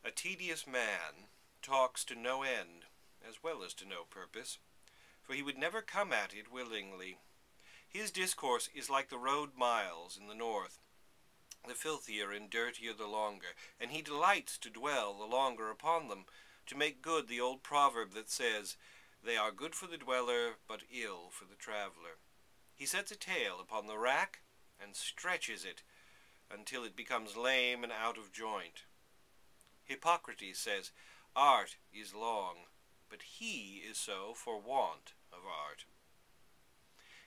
A tedious man talks to no end, as well as to no purpose, for he would never come at it willingly. His discourse is like the road miles in the north, the filthier and dirtier the longer, and he delights to dwell the longer upon them, to make good the old proverb that says, "They are good for the dweller, but ill for the traveller." He sets a tale upon the rack, and stretches it, until it becomes lame and out of joint. Hippocrates says, "Art is long, but he is so for want of art."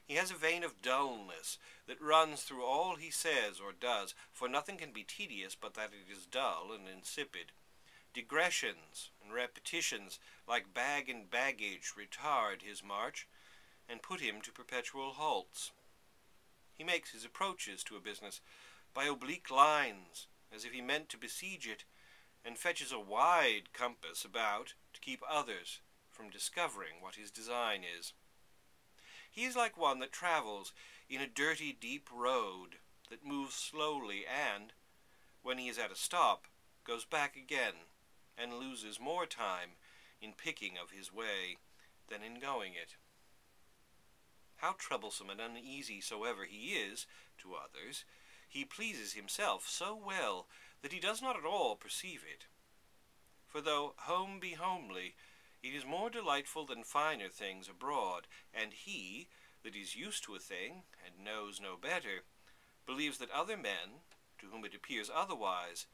He has a vein of dullness that runs through all he says or does, for nothing can be tedious but that it is dull and insipid. Digressions and repetitions, like bag and baggage, retard his march, and put him to perpetual halts. He makes his approaches to a business by oblique lines, as if he meant to besiege it, and fetches a wide compass about to keep others from discovering what his design is. He is like one that travels in a dirty, deep road that moves slowly and, when he is at a stop, goes back again and loses more time in picking of his way than in going it. How troublesome and uneasy soever he is to others, he pleases himself so well that he does not at all perceive it. For though home be homely, it is more delightful than finer things abroad, and he, that is used to a thing, and knows no better, believes that other men, to whom it appears otherwise,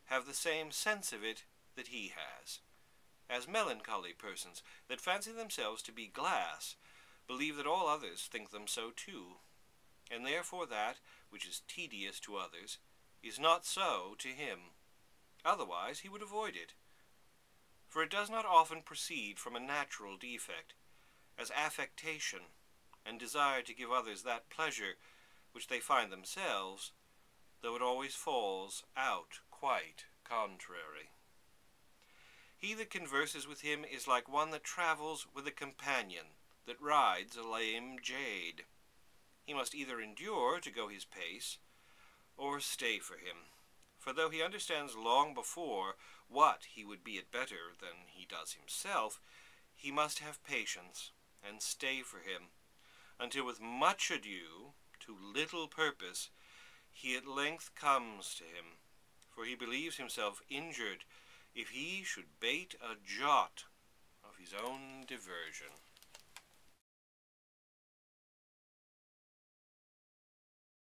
have the same sense of it that he has. As melancholy persons, that fancy themselves to be glass, believe that all others think them so too, and therefore that, which is tedious to others, is not so to him. Otherwise he would avoid it. For it does not often proceed from a natural defect, as affectation, and desire to give others that pleasure which they find themselves, though it always falls out quite contrary. He that converses with him is like one that travels with a companion, that rides a lame jade. He must either endure to go his pace, or stay for him. For though he understands long before what he would be at better than he does himself, he must have patience, and stay for him, until with much ado, to little purpose, he at length comes to him, for he believes himself injured if he should bate a jot of his own diversion.